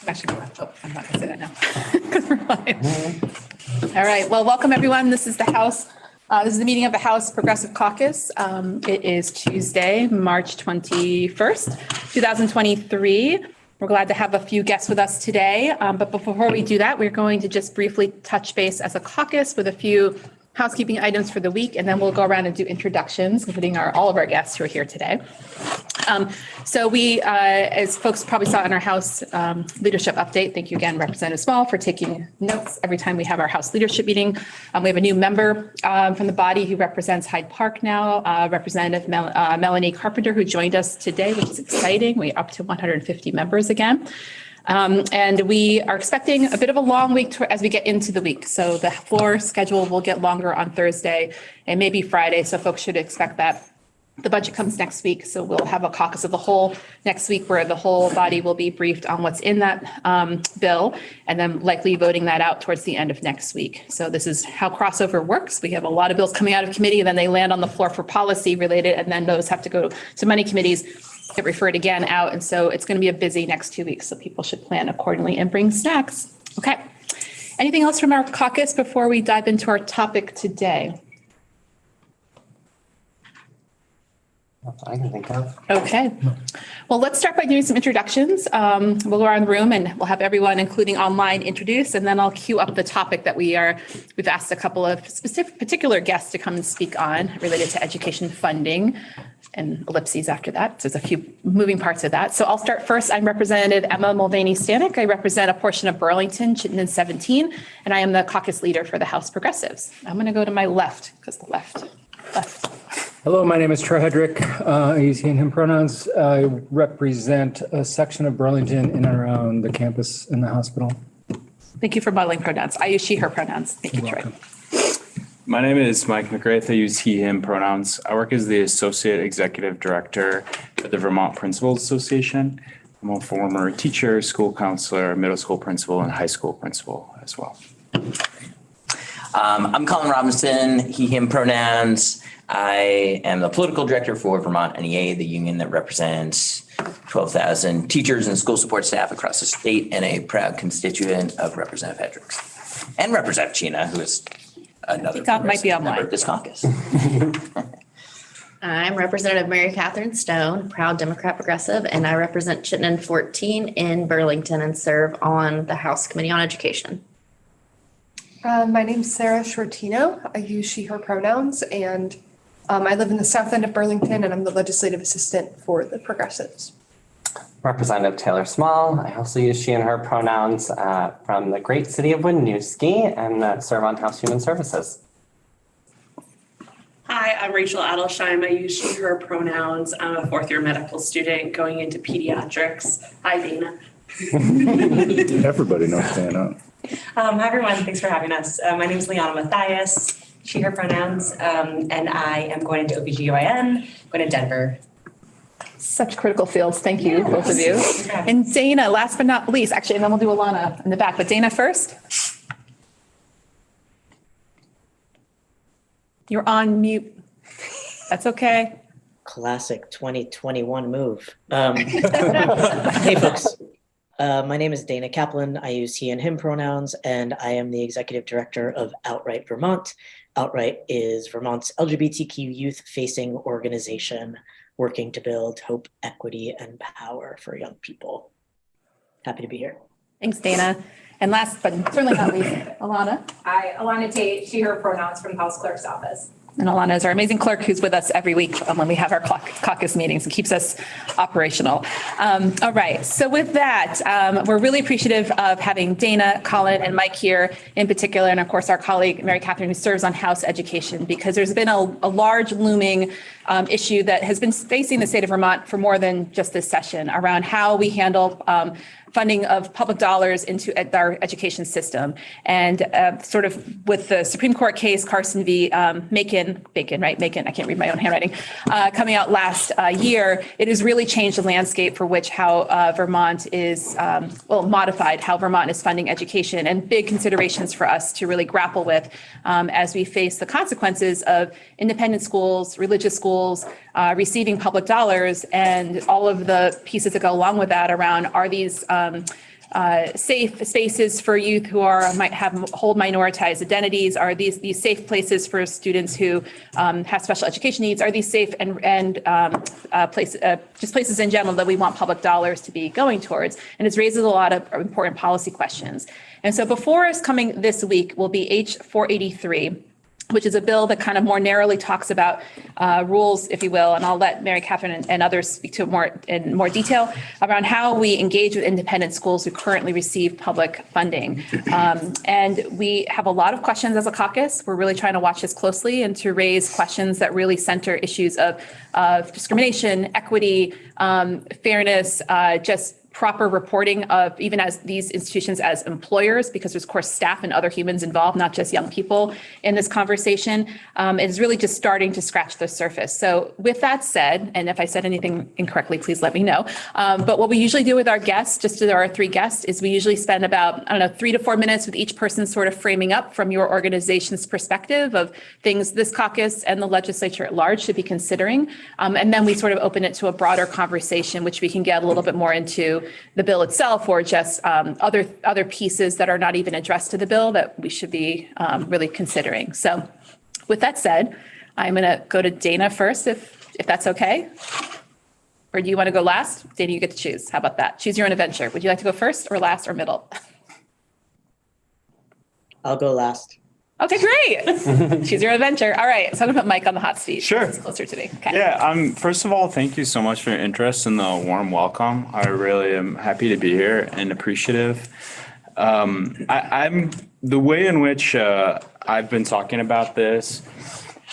Actually, I'm not going to say that now because we're live. All right. Well, welcome everyone. This is the House. This is the meeting of the House Progressive Caucus. It is Tuesday, March 21st, 2023. We're glad to have a few guests with us today. But before we do that, we're going to just briefly touch base as a caucus with a few housekeeping items for the week, and then we'll go around and do introductions, including all of our guests who are here today. So we, as folks probably saw in our House leadership update, thank you again, Representative Small, for taking notes every time we have our House leadership meeting. We have a new member from the body who represents Hyde Park now, Representative Melanie Carpenter, who joined us today, which is exciting. We're up to 150 members again. And we are expecting a bit of a long week as we get into the week. So the floor schedule will get longer on Thursday and maybe Friday. So folks should expect that. The budget comes next week. So we'll have a caucus of the whole next week where the whole body will be briefed on what's in that bill and then likely voting that out towards the end of next week. So this is how crossover works. We have a lot of bills coming out of committee and then they land on the floor for policy related, and then those have to go to money committees, get referred again out. And so it's going to be a busy next 2 weeks. So people should plan accordingly and bring snacks. Okay. Anything else from our caucus before we dive into our topic today? I can think of. Okay. Well, let's start by doing some introductions. We'll go around the room and we'll have everyone, including online, introduce, and then I'll queue up the topic that we've asked a couple of particular guests to come and speak on related to education funding and ellipses after that. So there's a few moving parts of that. So I'll start first. I'm Representative Emma Mulvaney-Stanek. I represent a portion of Burlington, Chittenden 17, and I am the caucus leader for the House Progressives. I'm going to go to my left because the left. Hello, my name is Troy Hedrick. I use he and him pronouns. I represent a section of Burlington in and around the campus and the hospital. Thank you for modeling pronouns. I use she, her pronouns. Thank you, Troy. My name is Mike McGrath. I use he, him pronouns. I work as the Associate Executive Director for the Vermont Principals Association. I'm a former teacher, school counselor, middle school principal, and high school principal as well. I'm Colin Robinson, he, him pronouns. I am the political director for Vermont NEA, the union that represents 12,000 teachers and school support staff across the state, and a proud constituent of Representative Hedrick's and Representative Chena, who is another might be online. member of this caucus. I'm Representative Mary Catherine Stone, proud Democrat progressive, and I represent Chittenden 14 in Burlington and serve on the House Committee on Education. My name's Sarah Shortino. I use she, her pronouns, and I live in the south end of Burlington, and I'm the legislative assistant for the Progressives. Representative Taylor Small. I also use she and her pronouns from the great city of Winooski and serve on House Human Services. Hi, I'm Rachel Adelsheim. I use she, her pronouns. I'm a fourth-year medical student going into pediatrics. Hi, Dana. Everybody knows Dana. Hi, everyone. Thanks for having us. My name is Liana Mathias, she, her pronouns, and I am going into OBGYN, going to Denver. Such critical fields. Thank you, both of you. And Dana, last but not least, actually, and then we'll do Alana in the back, but Dana first. You're on mute. That's okay. Classic 2021 move. Hey, folks. My name is Dana Kaplan. I use he and him pronouns, and I am the executive director of Outright Vermont. Outright is Vermont's LGBTQ youth-facing organization working to build hope, equity, and power for young people. Happy to be here. Thanks, Dana. And last but certainly not least, Alana. Hi, Alana Tate, she, her pronouns from House Clerk's office. And Alana is our amazing clerk who's with us every week when we have our caucus meetings and keeps us operational. All right. So with that, we're really appreciative of having Dana, Colin, and Mike here in particular, and of course our colleague Mary Catherine, who serves on House Education, because there's been a large looming issue that has been facing the state of Vermont for more than just this session around how we handle funding of public dollars into our education system. And sort of with the Supreme Court case, Carson v. Macon, I can't read my own handwriting, coming out last year, it has really changed the landscape for which how Vermont is, modified how Vermont is funding education, and big considerations for us to really grapple with as we face the consequences of independent schools, religious schools, receiving public dollars, and all of the pieces that go along with that around, are these safe spaces for youth who hold minoritized identities? Are these safe places for students who have special education needs? Are these safe and just places in general that we want public dollars to be going towards? And it raises a lot of important policy questions. And so before us coming this week will be H483, which is a bill that kind of more narrowly talks about rules, if you will, and I'll let Mary Catherine and others speak to it in more detail around how we engage with independent schools who currently receive public funding. And we have a lot of questions as a caucus. We're really trying to watch this closely and to raise questions that really center issues of discrimination, equity, fairness, just proper reporting of even as these institutions as employers, because there's of course staff and other humans involved, not just young people in this conversation, is really just starting to scratch the surface. So with that said, and if I said anything incorrectly, please let me know. But what we usually do with our guests, just to our 3 guests, is we usually spend about, 3 to 4 minutes with each person sort of framing up from your organization's perspective of things this caucus and the legislature at large should be considering. And then we sort of open it to a broader conversation, which we can get a little bit more into the bill itself or just other pieces that are not even addressed to the bill that we should be really considering. So with that said, I'm going to go to Dana first, if that's okay. Or do you want to go last? Dana, you get to choose. How about that? Choose your own adventure. Would you like to go first or last or middle? I'll go last. Okay, great. Choose your adventure. All right. So I'm going to put Mike on the hot seat. Sure. It's closer to me. Okay. Yeah, first of all, thank you so much for your interest and the warm welcome. I really am happy to be here and appreciative. I'm the way in which I've been talking about this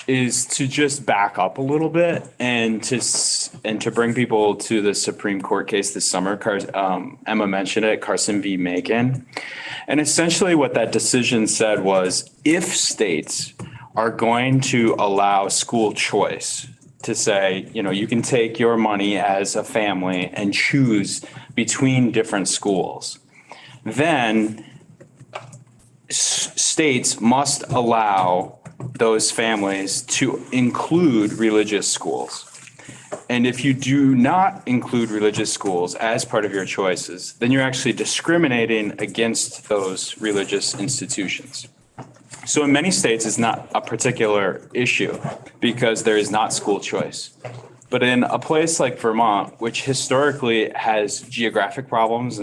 is to just back up a little bit and to bring people to the Supreme Court case this summer. Emma mentioned it, Carson v. Macon. And essentially what that decision said was if states are going to allow school choice to say, you can take your money as a family and choose between different schools, then states must allow those families to include religious schools. And if you do not include religious schools as part of your choices, then you're actually discriminating against those religious institutions. So in many states, it's not a particular issue because there is not school choice. But in a place like Vermont, which historically has geographic problems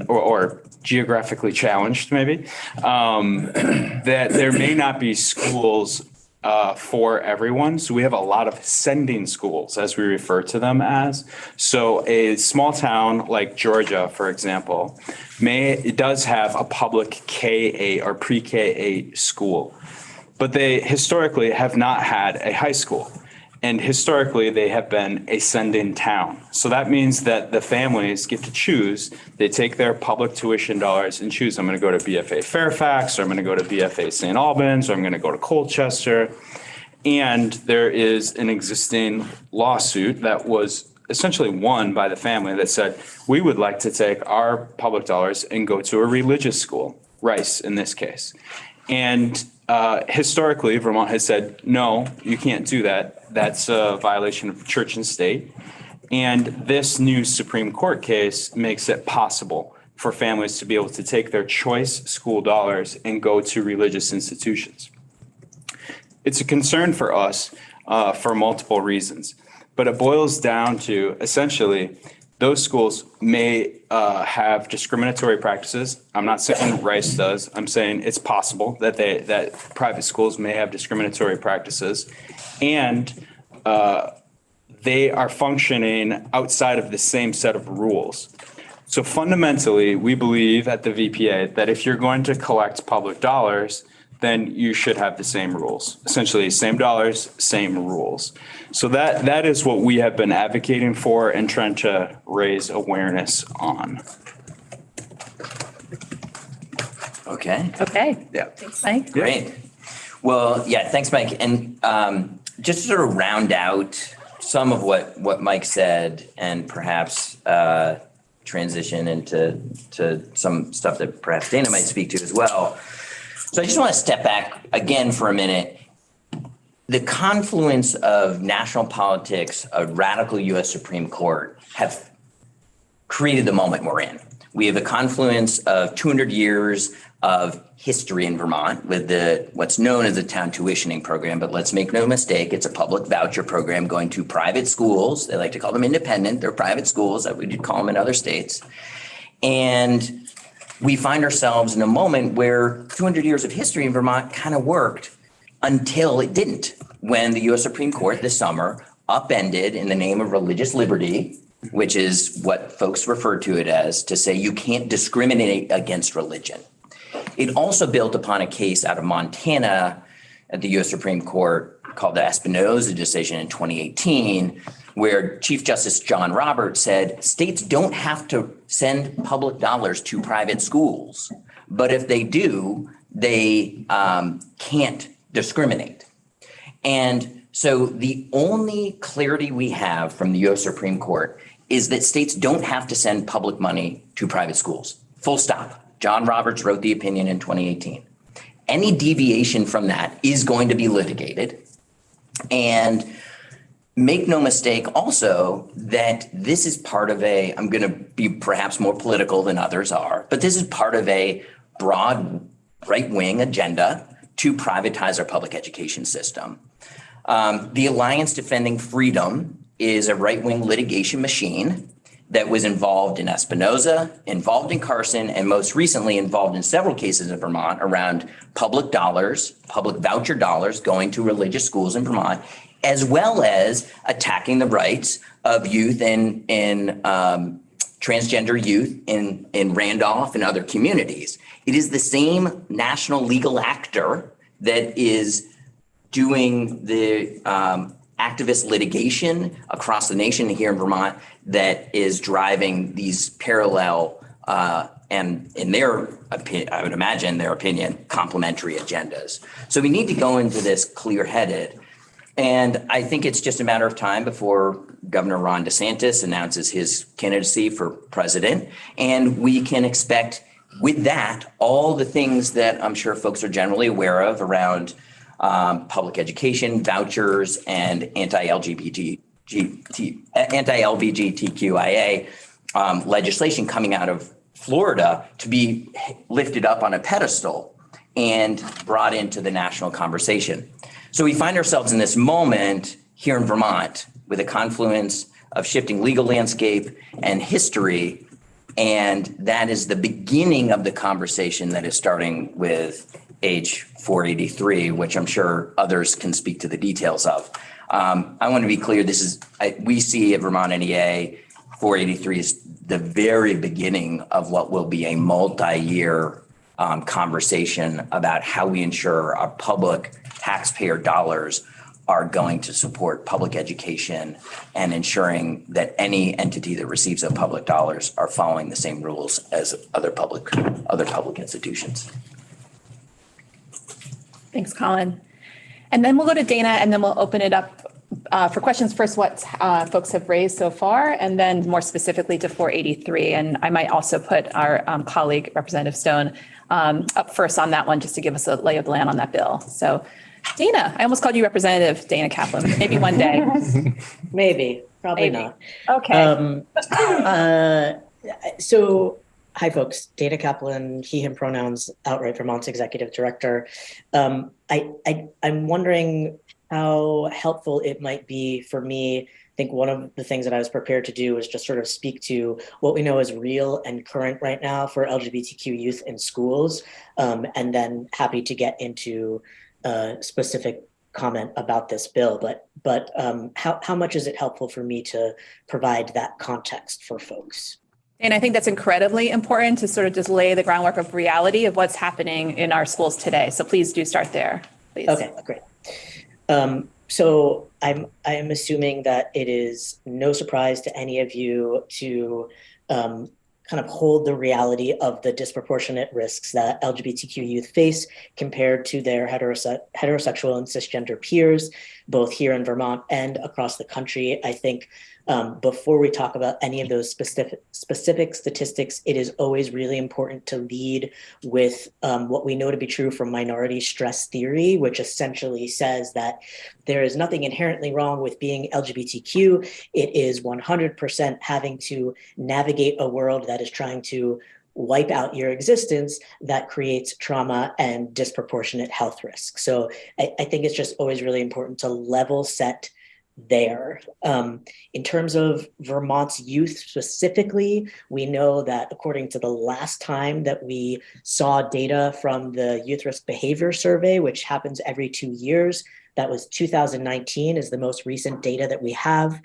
or geographically challenged maybe, that there may not be schools for everyone. So we have a lot of sending schools, as we refer to them as. So a small town like Georgia, for example, it does have a public K-8 or pre-K-8 school, but they historically have not had a high school. And historically, they have been a sending town. So that means that the families get to choose. They take their public tuition dollars and choose, I'm going to go to BFA Fairfax, or I'm going to go to BFA St. Albans, or I'm going to go to Colchester. And there is an existing lawsuit that was essentially won by the family that said, we would like to take our public dollars and go to a religious school, Rice in this case. And historically, Vermont has said, no, you can't do that. That's a violation of church and state. And this new Supreme Court case makes it possible for families to be able to take their choice school dollars and go to religious institutions. It's a concern for us for multiple reasons, but it boils down to essentially those schools may have discriminatory practices. I'm not saying Rice does. I'm saying it's possible that private schools may have discriminatory practices, and they are functioning outside of the same set of rules. So fundamentally, we believe at the VPA that if you're going to collect public dollars, then you should have the same rules. Essentially, same dollars, same rules. So that is what we have been advocating for and trying to raise awareness on. Okay. Okay. Yeah. Thanks, Mike. Great. Well, yeah, thanks, Mike. And just to sort of round out some of what Mike said and perhaps transition into some stuff that perhaps Dana might speak to as well. So I just want to step back again for a minute. The confluence of national politics, a radical U.S. Supreme Court have created the moment we're in, We have a confluence of 200 years of history in Vermont with what's known as the town tuitioning program, but let's make no mistake, it's a public voucher program going to private schools. They like to call them independent. They're private schools that we would call them in other states. And we find ourselves in a moment where 200 years of history in Vermont kind of worked until it didn't, when the US Supreme Court this summer upended in the name of religious liberty, which is what folks refer to it as, to say you can't discriminate against religion. It also built upon a case out of Montana at the US Supreme Court called the Espinoza decision in 2018, where Chief Justice John Roberts said states don't have to send public dollars to private schools, but if they do, they can't discriminate. And so the only clarity we have from the US Supreme Court is that states don't have to send public money to private schools. Full stop. John Roberts wrote the opinion in 2018. Any deviation from that is going to be litigated. And make no mistake also that this is part of I'm going to be perhaps more political than others are, but this is part of a broad right-wing agenda to privatize our public education system. The Alliance Defending Freedom is a right-wing litigation machine that was involved in Espinoza, involved in Carson, and most recently involved in several cases in Vermont around public dollars, public voucher dollars going to religious schools in Vermont, as well as attacking the rights of youth in transgender youth in Randolph and other communities. It is the same national legal actor that is doing the activist litigation across the nation here in Vermont that is driving these parallel and in their opinion, I would imagine their opinion, complementary agendas. So we need to go into this clear-headed. And I think it's just a matter of time before Governor Ron DeSantis announces his candidacy for president. And we can expect with that, all the things that I'm sure folks are generally aware of around public education, vouchers, and anti-LGBTQIA legislation coming out of Florida to be lifted up on a pedestal and brought into the national conversation. So we find ourselves in this moment here in Vermont with a confluence of shifting legal landscape and history. And that is the beginning of the conversation that is starting with H 483, which I'm sure others can speak to the details of. I want to be clear, we see at Vermont NEA 483 is the very beginning of what will be a multi-year conversation about how we ensure our public taxpayer dollars are going to support public education and ensuring that any entity that receives those public dollars are following the same rules as other public institutions. Thanks, Colin. And then we'll go to Dana, and then we'll open it up for questions. First, what folks have raised so far, and then more specifically to 483. And I might also put our colleague, Representative Stone, up first on that one, just to give us a lay of the land on that bill. So Dana, I almost called you Representative Dana Kaplan, maybe one day. Maybe, probably Maybe. not. Okay. So, hi folks, Dana Kaplan, he, him pronouns, Outright Vermont's executive director. I'm wondering how helpful it might be for me. I think one of the things that I was prepared to do was just sort of speak to what we know is real and current right now for LGBTQ youth in schools, and then happy to get into specific comment about this bill, but how much is it helpful for me to provide that context for folks? And I think that's incredibly important to sort of just lay the groundwork of reality of what's happening in our schools today. So please do start there, please. Okay, great. So I'm assuming that it is no surprise to any of you to kind of hold the reality of the disproportionate risks that LGBTQ youth face compared to their heterosexual and cisgender peers, both here in Vermont and across the country. I think Before we talk about any of those specific statistics, it is always really important to lead with what we know to be true from minority stress theory, which essentially says that there is nothing inherently wrong with being LGBTQ. It is 100% having to navigate a world that is trying to wipe out your existence that creates trauma and disproportionate health risks. So I think it's just always really important to level set there. In terms of Vermont's youth specifically, we know that according to the last time that we saw data from the Youth Risk Behavior Survey, which happens every 2 years, that was 2019 is the most recent data that we have,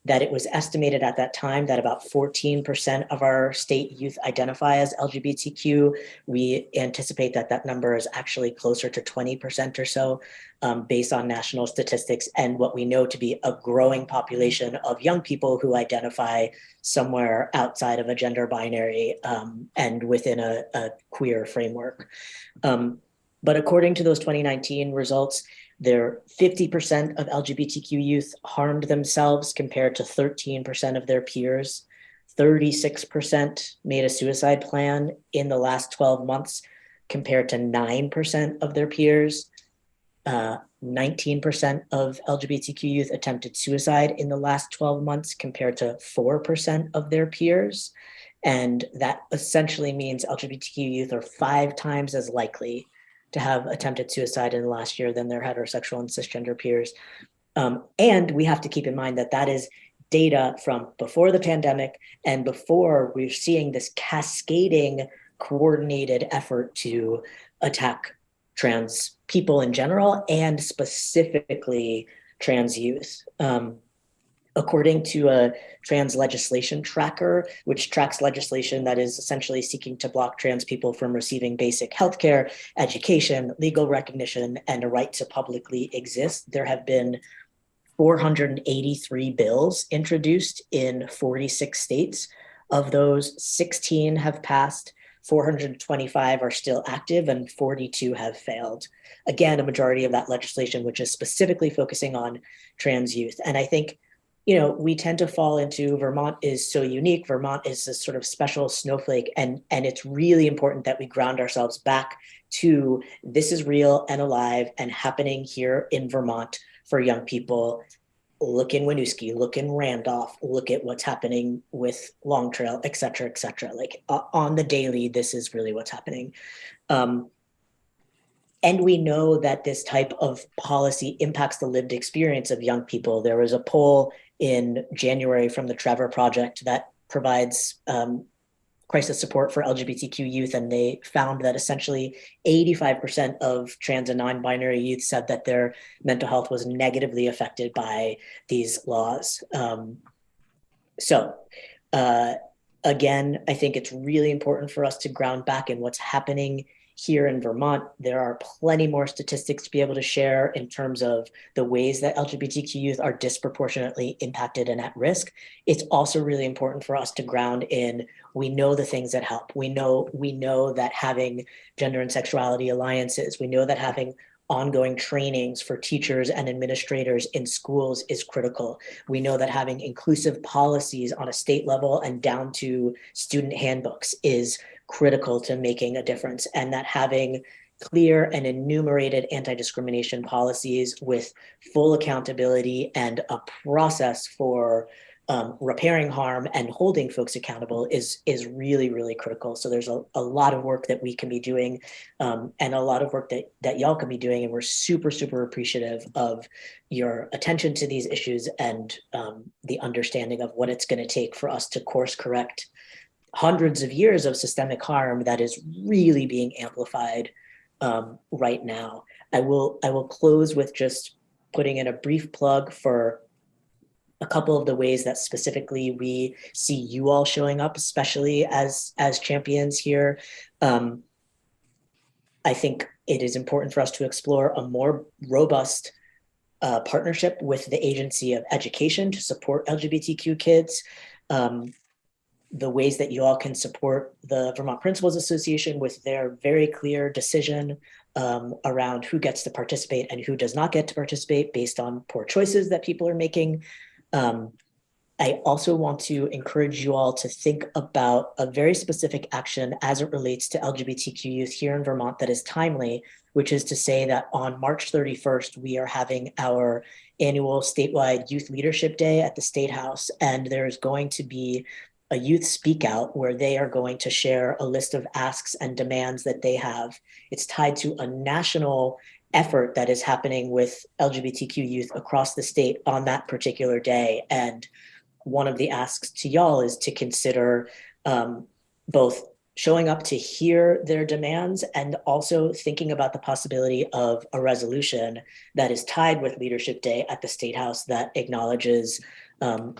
that it was estimated at that time that about 14% of our state youth identify as LGBTQ. We anticipate that that number is actually closer to 20% or so, based on national statistics and what we know to be a growing population of young people who identify somewhere outside of a gender binary and within a queer framework. But according to those 2019 results, 50% of LGBTQ youth harmed themselves compared to 13% of their peers. 36% made a suicide plan in the last 12 months compared to 9% of their peers. 19% of LGBTQ youth attempted suicide in the last 12 months compared to 4% of their peers. And that essentially means LGBTQ youth are 5 times as likely to have attempted suicide in the last year than their heterosexual and cisgender peers. And we have to keep in mind that that is data from before the pandemic and before we're seeing this cascading coordinated effort to attack trans people in general and specifically trans youth. According to a trans legislation tracker, which tracks legislation that is essentially seeking to block trans people from receiving basic healthcare, education, legal recognition, and a right to publicly exist, there have been 483 bills introduced in 46 states. Of those, 16 have passed, 425 are still active, and 42 have failed. Again, a majority of that legislation, which is specifically focusing on trans youth. And I think, you know, we tend to fall into Vermont is so unique. Vermont is this sort of special snowflake. And it's really important that we ground ourselves back to this is real and alive and happening here in Vermont for young people. Look in Winooski, look in Randolph, look at what's happening with Long Trail, et cetera, et cetera. Like on the daily, this is really what's happening. And we know that this type of policy impacts the lived experience of young people. There was a poll in January from the Trevor Project that provides crisis support for LGBTQ youth, and they found that essentially 85% of trans and non-binary youth said that their mental health was negatively affected by these laws. Again, I think it's really important for us to ground back in what's happening here in Vermont. There are plenty more statistics to be able to share in terms of the ways that LGBTQ youth are disproportionately impacted and at risk. It's also really important for us to ground in, we know the things that help. We know that having gender and sexuality alliances, we know that having ongoing trainings for teachers and administrators in schools is critical. We know that having inclusive policies on a state level and down to student handbooks is critical to making a difference, and that having clear and enumerated anti-discrimination policies with full accountability and a process for repairing harm and holding folks accountable is really, really critical. So there's a lot of work that we can be doing and a lot of work that y'all can be doing. And we're super, super appreciative of your attention to these issues and the understanding of what it's going to take for us to course correct hundreds of years of systemic harm that is really being amplified right now. I will close with just putting in a brief plug for a couple of the ways that specifically we see you all showing up, especially as champions here. I think it is important for us to explore a more robust partnership with the Agency of Education to support LGBTQ kids. The ways that you all can support the Vermont Principals Association with their very clear decision around who gets to participate and who does not get to participate based on poor choices that people are making. I also want to encourage you all to think about a very specific action as it relates to LGBTQ youth here in Vermont that is timely, which is to say that on March 31st, we are having our annual statewide Youth Leadership Day at the State House. And there's going to be a youth speak out where they are going to share a list of asks and demands that they have. It's tied to a national effort that is happening with LGBTQ youth across the state on that particular day. And one of the asks to y'all is to consider both showing up to hear their demands and also thinking about the possibility of a resolution that is tied with Leadership Day at the State House that acknowledges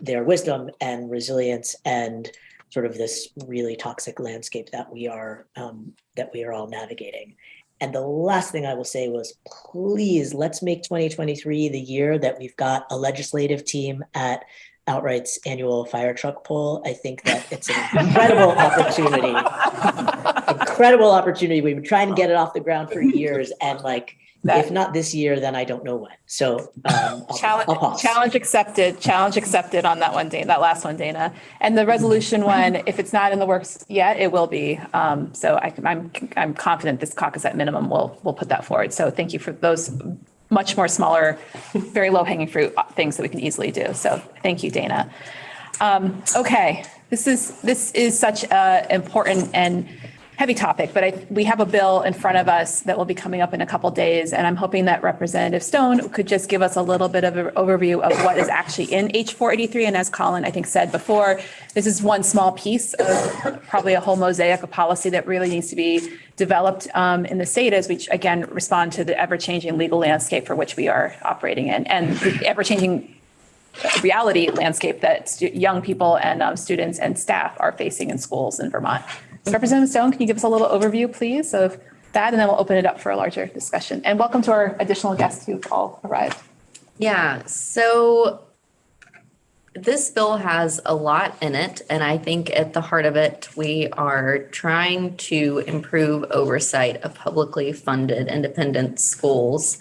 their wisdom and resilience and sort of this really toxic landscape that we are all navigating. And the last thing I will say was, please, let's make 2023 the year that we've got a legislative team at Outright's annual fire truck pull. I think that it's an incredible opportunity. Incredible opportunity. We've been trying to get it off the ground for years, and if not this year, then I don't know when. So I'll pause. Challenge accepted on that one, Dana, that last one, Dana. And the resolution one, if it's not in the works yet, it will be. So I'm confident this caucus at minimum will put that forward. So thank you for those much more smaller, very low hanging fruit things that we can easily do. So thank you, Dana. Okay, this is such an important and heavy topic, but we have a bill in front of us that will be coming up in a couple days, and I'm hoping that Representative Stone could just give us a little bit of an overview of what is actually in H483. And as Colin, I think, said before, this is one small piece of probably a whole mosaic of policy that really needs to be developed in the state as we, again, respond to the ever-changing legal landscape for which we are operating in, and the ever-changing reality landscape that young people and students and staff are facing in schools in Vermont. So Representative Stone, can you give us a little overview, please, of that, and then we'll open it up for a larger discussion. And welcome to our additional guests who've all arrived. Yeah, so this bill has a lot in it, and I think at the heart of it, we are trying to improve oversight of publicly funded independent schools.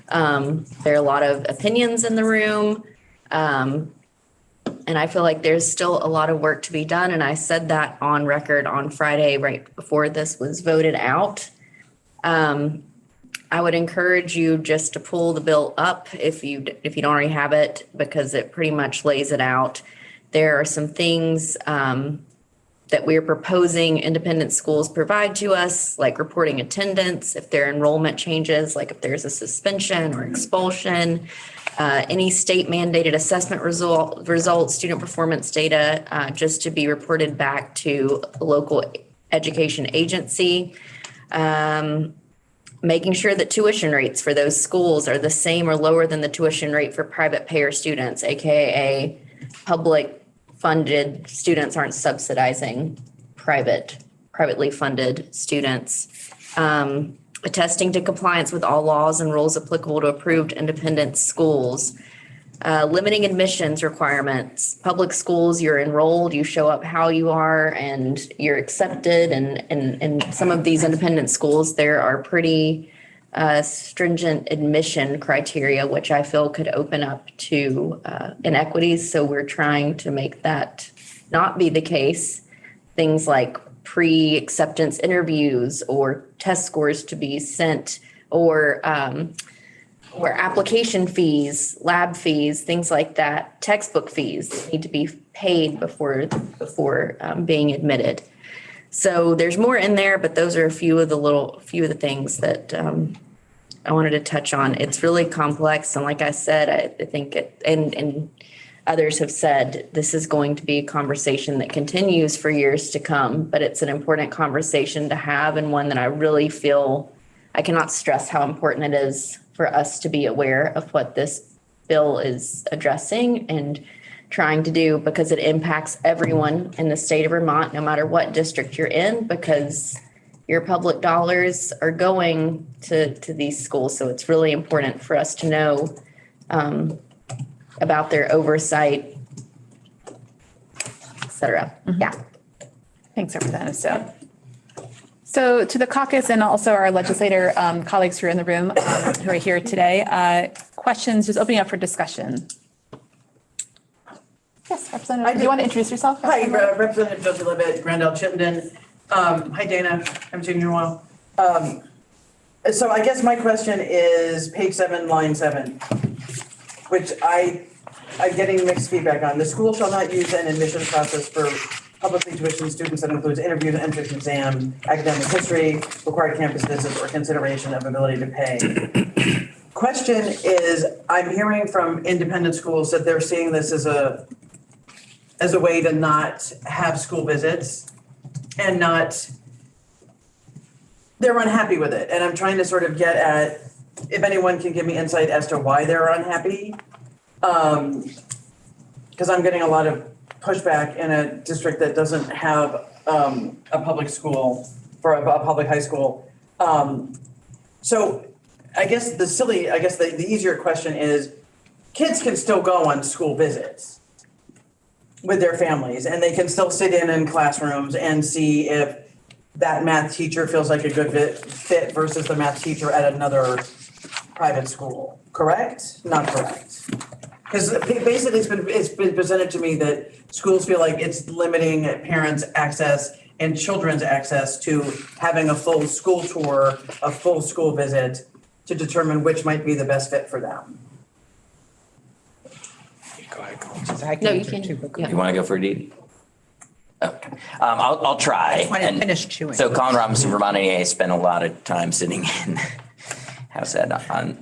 There are a lot of opinions in the room. And I feel like there's still a lot of work to be done. And I said that on record on Friday, right before this was voted out. I would encourage you just to pull the bill up if you don't already have it, because it pretty much lays it out. There are some things that we're proposing independent schools provide to us, like reporting attendance, if their enrollment changes, like if there's a suspension or expulsion, any state mandated assessment results, student performance data, just to be reported back to a local education agency. Making sure that tuition rates for those schools are the same or lower than the tuition rate for private payer students, AKA public funded students aren't subsidizing privately funded students. Attesting to compliance with all laws and rules applicable to approved independent schools. Limiting admissions requirements. Public schools, you're enrolled, you show up how you are, and you're accepted. And some of these independent schools, there are pretty stringent admission criteria, which I feel could open up to inequities. So we're trying to make that not be the case. Things like pre-acceptance interviews or test scores to be sent, or application fees, lab fees, things like that, textbook fees need to be paid before being admitted. So there's more in there, but those are a few of the things that I wanted to touch on. It's really complex, and like I said, I think and others have said, this is going to be a conversation that continues for years to come, but it's an important conversation to have, and one that I really feel I cannot stress how important it is for us to be aware of what this bill is addressing and trying to do, because it impacts everyone in the state of Vermont, no matter what district you're in, because your public dollars are going to these schools. So it's really important for us to know about their oversight, et cetera. Mm-hmm. Yeah. Thanks, Representative Stone. So to the caucus and also our legislator colleagues who are in the room who are here today, questions, just opening up for discussion. Yes. Representative, do you want to introduce yourself? Hi, Representative Josie Levitt, Grandel Chittenden. Hi, Dana. I'm seeing you well. So I guess my question is page 7, line 7, which I'm getting mixed feedback on. The school shall not use an admissions process for publicly tuition students that includes interviews, entrance exams, academic history, required campus visits, or consideration of ability to pay. Question is, I'm hearing from independent schools that they're seeing this as a way to not have school visits and they're unhappy with it. And I'm trying to sort of get at if anyone can give me insight as to why they're unhappy. Because I'm getting a lot of pushback in a district that doesn't have a public school for a public high school. So I guess the easier question is kids can still go on school visits with their families and they can still sit in classrooms and see if that math teacher feels like a good fit versus the math teacher at another private school. Correct? Not correct. Because basically it's been presented to me that schools feel like it's limiting parents' access and children's access to having a full school tour, a full school visit to determine which might be the best fit for them. Go ahead. No, you can. You want to go for a Dee? Okay. I'll try. I want to finish chewing. So Colin Robinson, Vermont NEA, spent a lot of time sitting in House Ed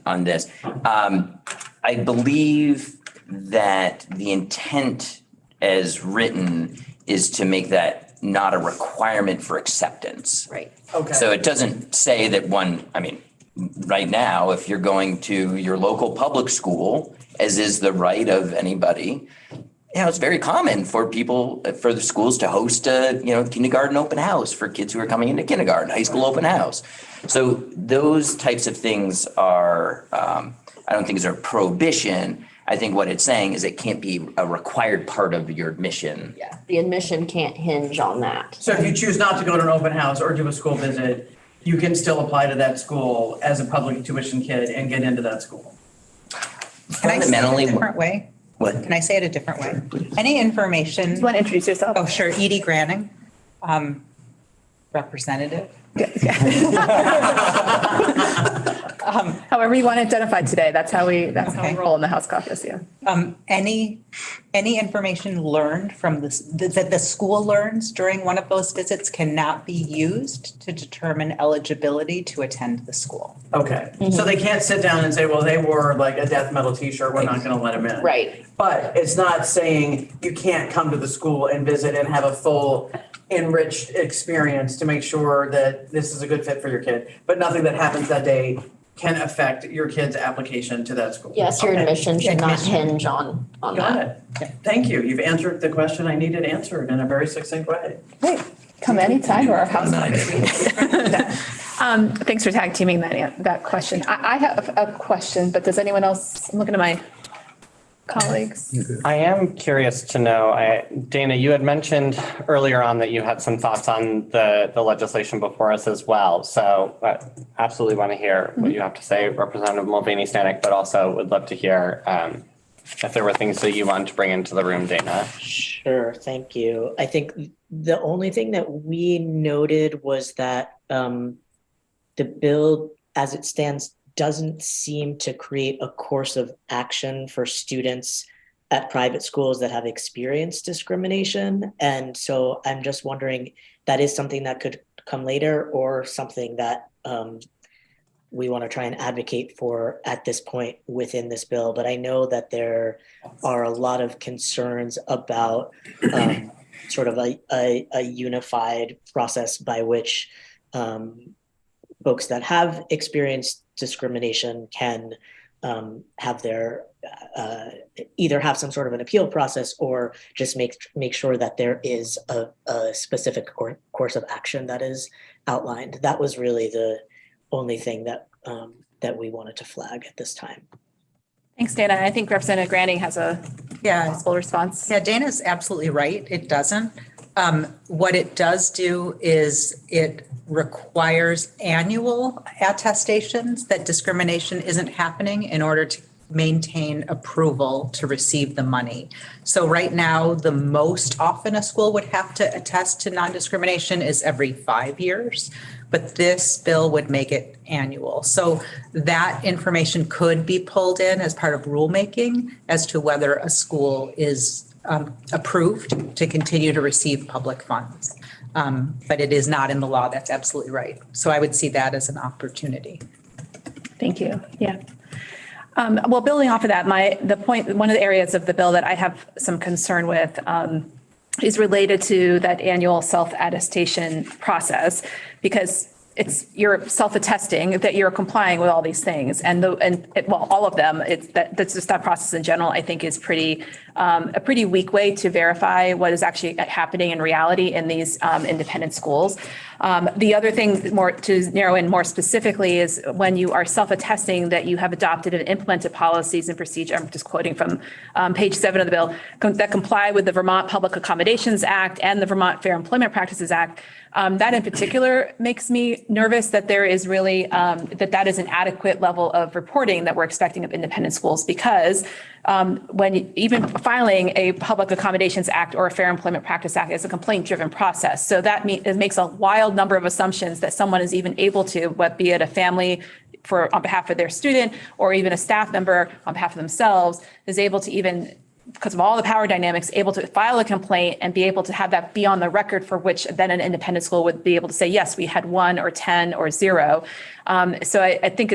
on this. I believe that the intent as written is to make that not a requirement for acceptance. Right. Okay. So it doesn't say that right now, if you're going to your local public school, as is the right of anybody, it's very common for the schools to host a, kindergarten open house for kids who are coming into kindergarten, high school open house. So those types of things are, I don't think is a prohibition. I think what it's saying is it can't be a required part of your admission. Yeah, the admission can't hinge on that. So if you choose not to go to an open house or do a school visit, you can still apply to that school as a public tuition kid and get into that school. Can I say it Fundamentally, a different way? What? Can I say it a different way? Any information? You want to introduce yourself? Oh, sure. Edie Granning, representative. However you want to identify today, that's how we Okay. roll in the House Caucus, yeah. Any information learned from this, that the school learns during one of those visits cannot be used to determine eligibility to attend the school. Okay, so they can't sit down and say, well, they wore like a death metal t-shirt, we're not gonna let them in. Right. But it's not saying you can't come to the school and visit and have a full enriched experience to make sure that this is a good fit for your kid. But nothing that happens that day can affect your kid's application to that school. Yes, your Okay. admission should not Admission. hinge on Got that. it. Thank you. You've answered the question I needed answered in a very succinct way. Great. Come anytime to our House Caucus meetings. Thanks for tag teaming that question. I have a question, but does anyone else, I'm looking at my colleagues. I am curious to know, Dana, you had mentioned earlier on that you had some thoughts on the legislation before us as well. So I absolutely want to hear what you have to say, Representative Mulvaney-Stanek, but also would love to hear if there were things that you wanted to bring into the room, Dana. Sure, thank you. I think the only thing that we noted was that the bill as it stands doesn't seem to create a course of action for students at private schools that have experienced discrimination. And so I'm just wondering, that is something that could come later or something that we want to try and advocate for at this point within this bill. But I know that there are a lot of concerns about sort of a unified process by which folks that have experienced discrimination can have their either have some sort of an appeal process or just make sure that there is a specific course of action that is outlined. That was really the only thing that that we wanted to flag at this time. Thanks, Dana. I think Representative Granning has a possible response. Yeah, Dana's absolutely right. It doesn't. What it does do is it requires annual attestations that discrimination isn't happening in order maintain approval to receive the money. So right now, the most often a school would have to attest to non-discrimination is every 5 years, but this bill would make it annual. So that information could be pulled in as part of rulemaking as to whether a school is approved to continue to receive public funds. But it is not in the law. That's absolutely right. So I would see that as an opportunity. Thank you. Yeah. Well, building off of that, one of the areas of the bill that I have some concern with is related to that annual self-attestation process, because you're self-attesting that you're complying with all these things, all of them. That's just that process in general, I think, is a pretty weak way to verify what is actually happening in reality in these independent schools. The other thing, more to narrow in more specifically, is when you are self-attesting that you have adopted and implemented policies and procedure. I'm just quoting from page 7 of the bill, that comply with the Vermont Public Accommodations Act and the Vermont Fair Employment Practices Act. That in particular makes me nervous that there is really that is an adequate level of reporting that we're expecting of independent schools, because when even filing a Public Accommodations Act or a Fair Employment Practice Act is a complaint-driven process. So it makes a wild number of assumptions that someone is even able to, be it a family on behalf of their student or even a staff member on behalf of themselves, is able to even, because of all the power dynamics, able to file a complaint and be able to have that be on the record, for which then an independent school would be able to say, yes, we had 1 or 10 or 0. So I think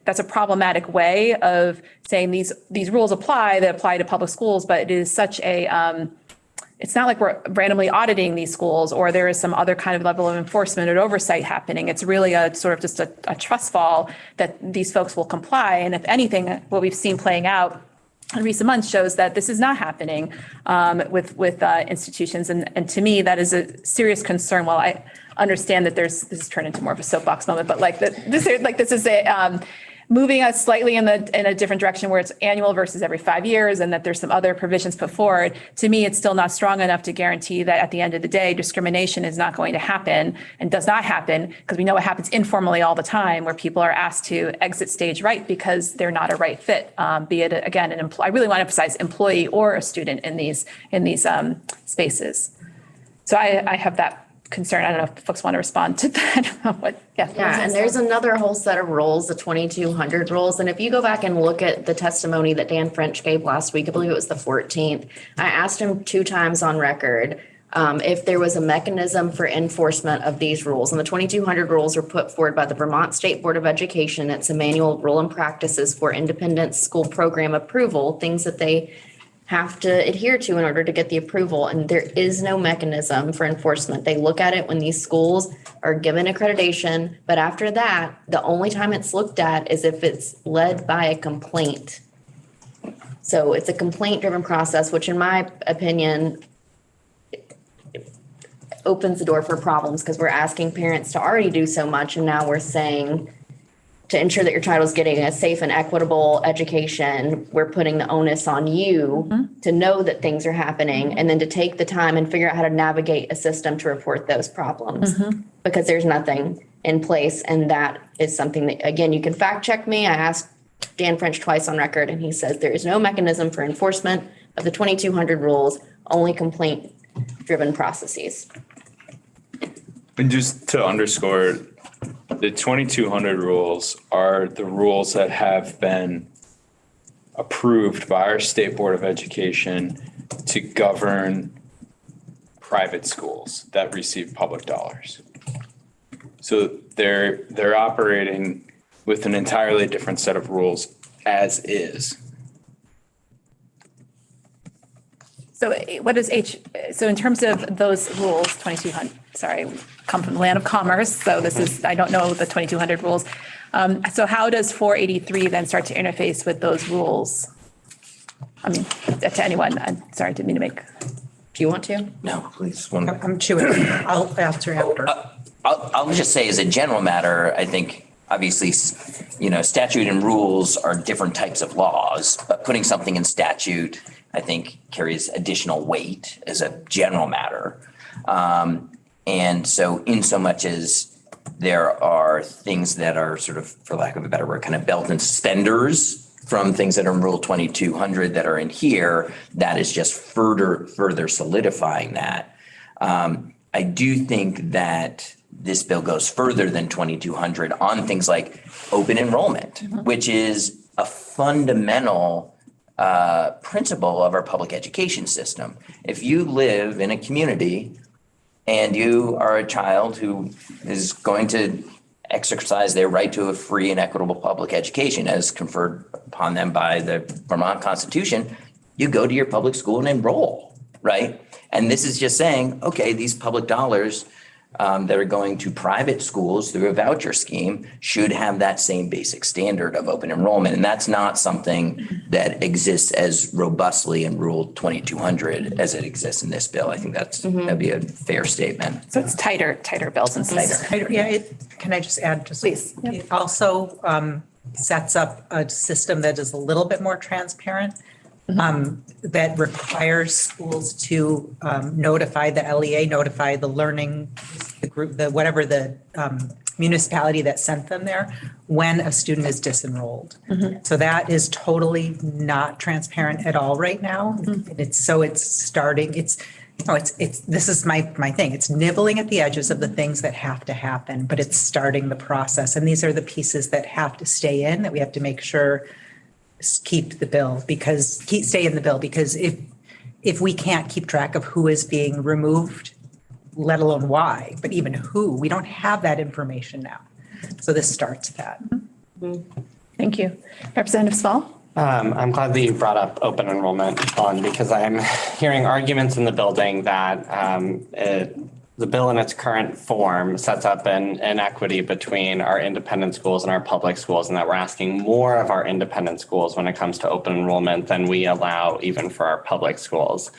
that's a problematic way of saying these rules apply to public schools, but it is such a, it's not like we're randomly auditing these schools or there is some other kind of level of enforcement or oversight happening. It's really a sort of just a trust fall that these folks will comply. And if anything, what we've seen playing out in recent months shows that this is not happening with institutions. And to me, that is a serious concern. While I understand that this has turned into more of a soapbox moment, but this is a moving us slightly in a different direction where it's annual versus every 5 years, and that there's some other provisions put forward. To me, it's still not strong enough to guarantee that at the end of the day, discrimination is not going to happen and does not happen, because we know it happens informally all the time where people are asked to exit stage right because they're not a right fit, be it, again, an employee. I really want to emphasize employee or a student in these spaces. So I have that concern. I don't know if folks want to respond to that. Yeah, and there's another whole set of rules, the 2200 rules. And if you go back and look at the testimony that Dan French gave last week, I believe it was the 14th, I asked him 2 times on record if there was a mechanism for enforcement of these rules. And the 2200 rules were put forward by the Vermont State Board of Education. It's a manual rule and practices for independent school program approval, things that they have to adhere to in order to get the approval. And there is no mechanism for enforcement. They look at it when these schools are given accreditation, but after that, the only time it's looked at is if it's led by a complaint. So it's a complaint-driven process, which in my opinion opens the door for problems, because we're asking parents to already do so much, and now we're saying to ensure that your child is getting a safe and equitable education, we're putting the onus on you to know that things are happening, and then to take the time and figure out how to navigate a system to report those problems, because there's nothing in place. And that is something that, again, you can fact check me. I asked Dan French twice on record, and he says there is no mechanism for enforcement of the 2200 rules, only complaint-driven processes. And just to underscore, the 2200 rules are the rules that have been approved by our State Board of Education to govern private schools that receive public dollars. So they're operating with an entirely different set of rules as is. So what is so in terms of those rules, 2200, sorry, come from the land of commerce. So I don't know the 2200 rules. So how does 483 then start to interface with those rules? I mean, to anyone, I'm sorry, didn't mean to make. Do you want to? No, please. I'm chewing. I'll answer after. I'll just say, as a general matter, I think obviously, statute and rules are different types of laws, but putting something in statute, I think, carries additional weight as a general matter. And so in so much as there are things that are sort of, for lack of a better word, kind of belt and suspenders from things that are in Rule 2200 that are in here, that is just further solidifying that. I do think that this bill goes further than 2200 on things like open enrollment, which is a fundamental principle of our public education system. If you live in a community and you are a child who is going to exercise their right to a free and equitable public education as conferred upon them by the Vermont Constitution, you go to your public school and enroll, right? And this is just saying, okay, these public dollars that are going to private schools through a voucher scheme should have that same basic standard of open enrollment. And that's not something that exists as robustly in Rule 2200 as it exists in this bill. I think that'd be a fair statement. So it's tighter bills and tighter. Yeah, can I just add, Please. It also sets up a system that is a little bit more transparent, that requires schools to notify the LEA, notify the learning, the group, whatever the municipality that sent them there, when a student is disenrolled. So that is totally not transparent at all right now. It's starting, this is my thing. It's nibbling at the edges of the things that have to happen, but it's starting the process. And these are the pieces that have to stay in, that we have to make sure stay in the bill, because if we can't keep track of who is being removed, let alone why, but even who, we don't have that information now. So this starts that. Thank you. Representative Small? I'm glad that you brought up open enrollment, because I'm hearing arguments in the building that the bill in its current form sets up an inequity between our independent schools and our public schools, and that we're asking more of our independent schools when it comes to open enrollment than we allow even for our public schools.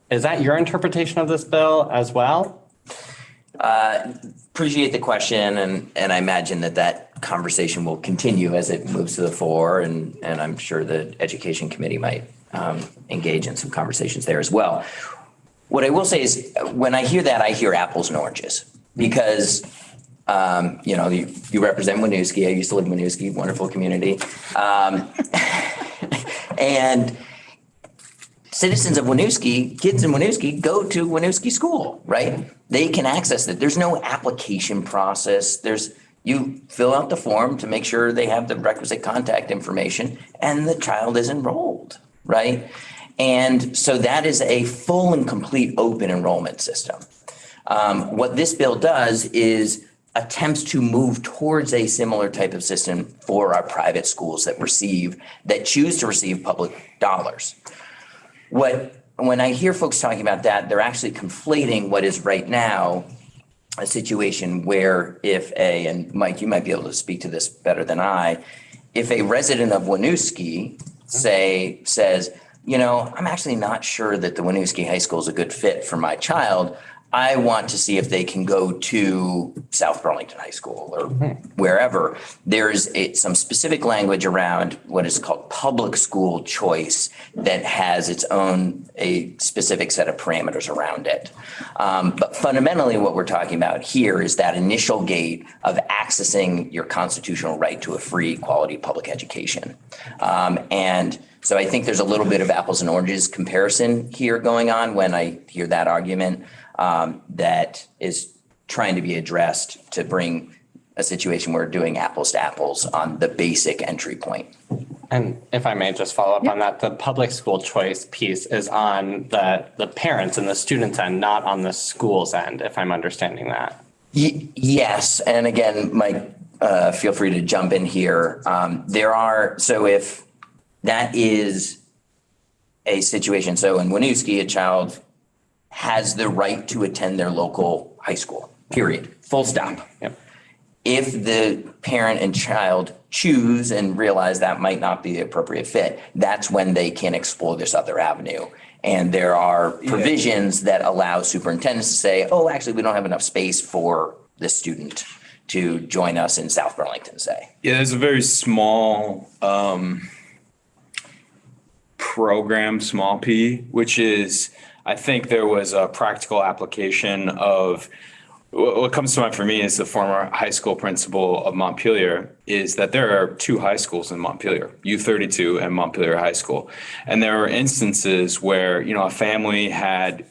Is that your interpretation of this bill as well? Appreciate the question, and I imagine that conversation will continue as it moves to the fore, and I'm sure the Education Committee might engage in some conversations there as well. What I will say is, when I hear that, I hear apples and oranges, because you represent Winooski. I used to live in Winooski, wonderful community, and citizens of Winooski, kids in Winooski, go to Winooski school, right? They can access it. There's no application process. You fill out the form to make sure they have the requisite contact information, and the child is enrolled, right? And so that is a full and complete open enrollment system. What this bill does is attempts to move towards a similar type of system for our private schools that choose to receive public dollars. When I hear folks talking about that, they're actually conflating what is right now a situation where and Mike, you might be able to speak to this better than I, if a resident of Winooski says, I'm actually not sure that the Winooski High School is a good fit for my child. I want to see if they can go to South Burlington High School or wherever. There's some specific language around what is called public school choice that has a specific set of parameters around it. But fundamentally, what we're talking about here is that initial gate of accessing your constitutional right to a free, quality public education. And so I think there's a little bit of apples and oranges comparison here going on when I hear that argument. That is trying to be addressed to bring a situation where we're doing apples to apples on the basic entry point. And if I may just follow up on that, the public school choice piece is on the parents and the students' end, not on the school's end, if I'm understanding that. Yes. And again, Mike, feel free to jump in here. If that is a situation, so in Winooski, a child has the right to attend their local high school, period, full stop. Yep. If the parent and child choose and realize that might not be the appropriate fit, that's when they can explore this other avenue. And there are provisions that allow superintendents to say, oh, actually, we don't have enough space for this student to join us in South Burlington, say. Yeah, there's a very small program, small p, which is, I think there was a practical application of What comes to mind for me as the former high school principal of Montpelier is that there are two high schools in Montpelier, U32 and Montpelier High School. And there are instances where, a family had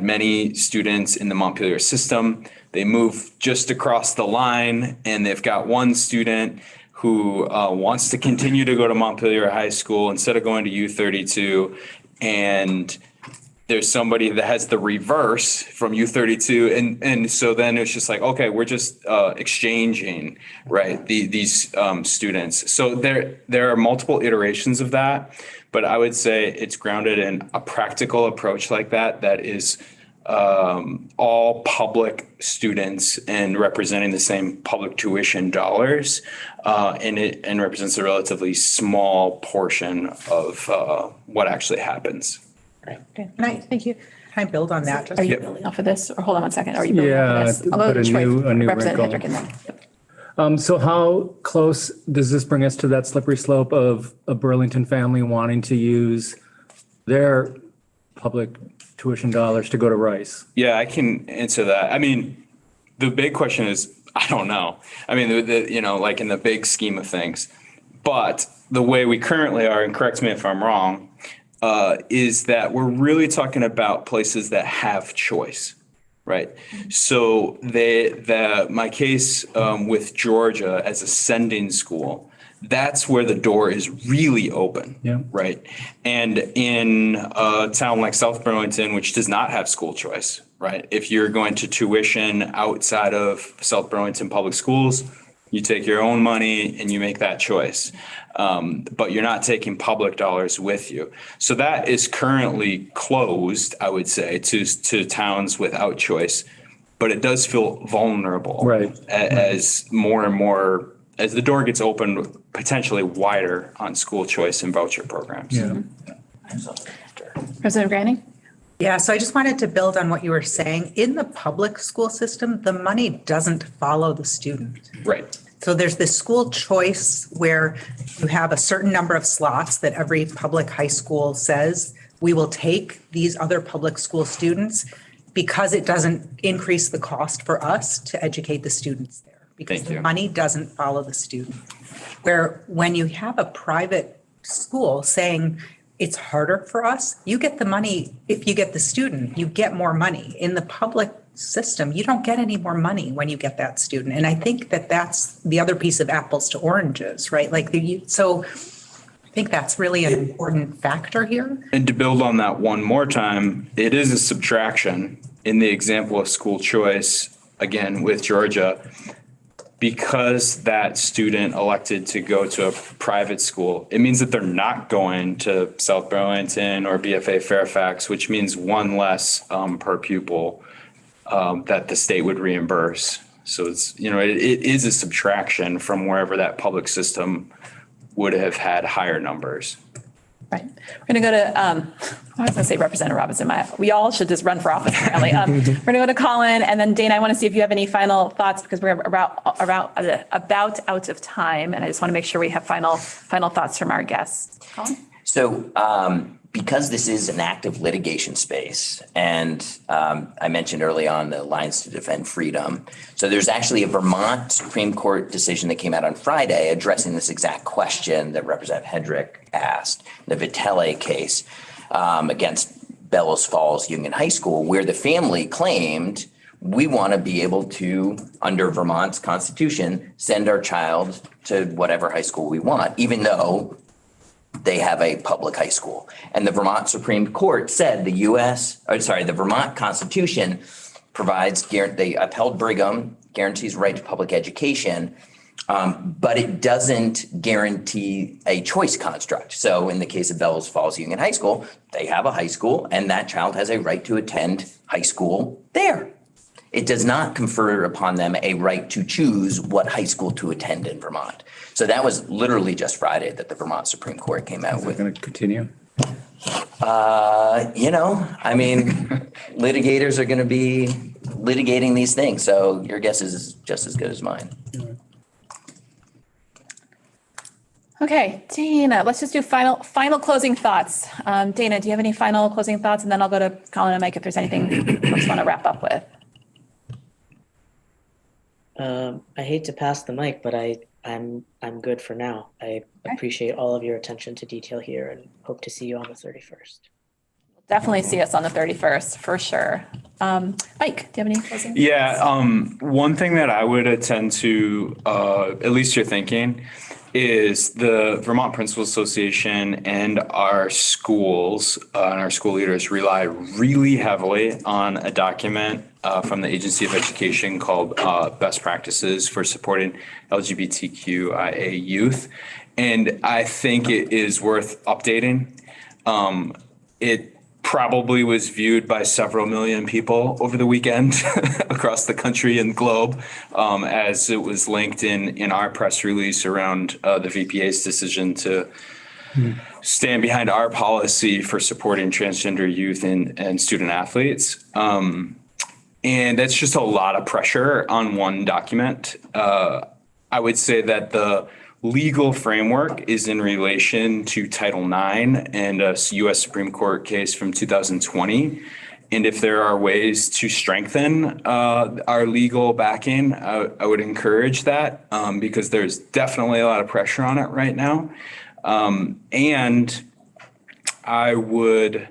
many students in the Montpelier system. They move just across the line and they've got one student who wants to continue to go to Montpelier High School instead of going to U32. And there's somebody that has the reverse from U32. And so then it's just like, okay, we're just exchanging, right, these students. So there are multiple iterations of that, but I would say it's grounded in a practical approach like that is all public students and representing the same public tuition dollars. And represents a relatively small portion of what actually happens. Thank you. Can I build on that? Are you building off of this, or hold on one second, are you building off of this? I'll go put to a Troy, new Representative wrinkle. Hendrick and then. So how close does this bring us to that slippery slope of a Burlington family wanting to use their public tuition dollars to go to Rice? Yeah, I can answer that. I mean, the big question is, I don't know. I mean, like in the big scheme of things, but the way we currently are, and correct me if I'm wrong, is that we're really talking about places that have choice, right? So my case with Georgia as a sending school, that's where the door is really open, right? And in a town like South Burlington, which does not have school choice, right? If you're going to tuition outside of South Burlington public schools, you take your own money and you make that choice. But you're not taking public dollars with you. So that is currently closed, I would say, to towns without choice. But it does feel vulnerable, right? As more and more, as the door gets opened potentially wider on school choice and voucher programs. Yeah. President Granning? Yeah, so I just wanted to build on what you were saying. In the public school system, the money doesn't follow the student. Right. So there's this school choice where you have a certain number of slots that every public high school says, we will take these other public school students because it doesn't increase the cost for us to educate the students there. Because the money doesn't follow the student. Where when you have a private school saying, it's harder for us, you get the money. If you get the student, you get more money. In the public system, you don't get any more money when you get that student. And I think that that's the other piece of apples to oranges, right? So I think that's really an important factor here. And to build on that one more time, it is a subtraction in the example of school choice, again, with Georgia. Because that student elected to go to a private school, it means that they're not going to South Burlington or BFA Fairfax, which means one less per pupil that the state would reimburse. So it's, it is a subtraction from wherever that public system would have had higher numbers. Right. We're going to go to, I was going to say Representative Robinson. We all should just run for office apparently. We're going to go to Colin, and then Dana, I want to see if you have any final thoughts because we're about out of time. And I just want to make sure we have final thoughts from our guests. Colin? So because this is an active litigation space, and I mentioned early on the Alliance to Defend Freedom. So there's actually a Vermont Supreme Court decision that came out on Friday addressing this exact question that Representative Hendrick asked, the Vitale case against Bellows Falls Union High School, where the family claimed we want to be able to, under Vermont's constitution, send our child to whatever high school we want, even though they have a public high school. And the Vermont Supreme Court said the Vermont Constitution they upheld Brigham, guarantees right to public education, but it doesn't guarantee a choice construct. So in the case of Bellows Falls Union High School, they have a high school and that child has a right to attend high school there. It does not confer upon them a right to choose what high school to attend in Vermont. So that was literally just Friday that the Vermont Supreme Court came out with. Is it going to continue? Litigators are going to be litigating these things. So your guess is just as good as mine. Okay, Dana, let's just do final closing thoughts. Dana, do you have any final closing thoughts? And then I'll go to Colin and Mike if there's anything folks want to wrap up with. I hate to pass the mic, but I'm good for now. I appreciate all of your attention to detail here and hope to see you on the 31st. Definitely see us on the 31st, for sure. Mike, do you have any closing? Yeah, one thing that I would attend to, at least you're thinking, is the Vermont Principals Association and our schools and our school leaders rely really heavily on a document from the Agency of Education called Best Practices for Supporting LGBTQIA Youth. And I think it is worth updating. It probably was viewed by several million people over the weekend across the country and globe, as it was linked in our press release around the VPA's decision to stand behind our policy for supporting transgender youth and student athletes. And that's just a lot of pressure on one document. I would say that the legal framework is in relation to Title IX and a U.S. Supreme Court case from 2020. And if there are ways to strengthen our legal backing, I would encourage that because there's definitely a lot of pressure on it right now. And I would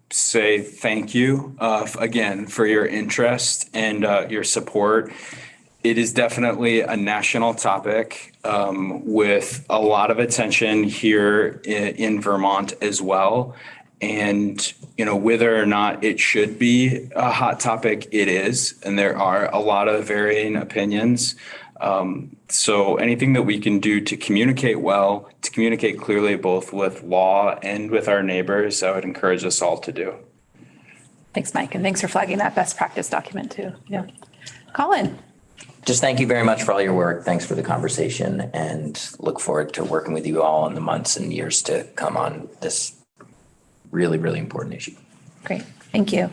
say thank you again for your interest and your support. It is definitely a national topic with a lot of attention here in Vermont as well. And, whether or not it should be a hot topic, it is. And there are a lot of varying opinions. So anything that we can do to communicate well, to communicate clearly, both with law and with our neighbors, I would encourage us all to do. Thanks, Mike. And thanks for flagging that best practice document too. Yeah. Colin. Just thank you very much for all your work. Thanks for the conversation and look forward to working with you all in the months and years to come on this really, really important issue. Great. Thank you.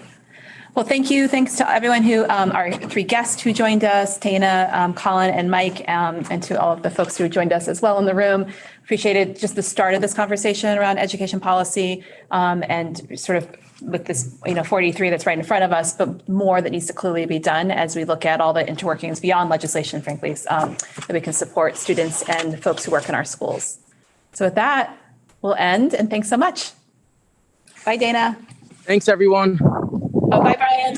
Well, thank you. Thanks to everyone who, our three guests who joined us, Dana, Colin, and Mike, and to all of the folks who joined us as well in the room. Appreciated just the start of this conversation around education policy and sort of with this, 43 that's right in front of us, but more that needs to clearly be done as we look at all the interworkings beyond legislation, frankly, that we can support students and folks who work in our schools. So with that, we'll end, and thanks so much. Bye, Dana. Thanks, everyone. Oh, bye, Brian.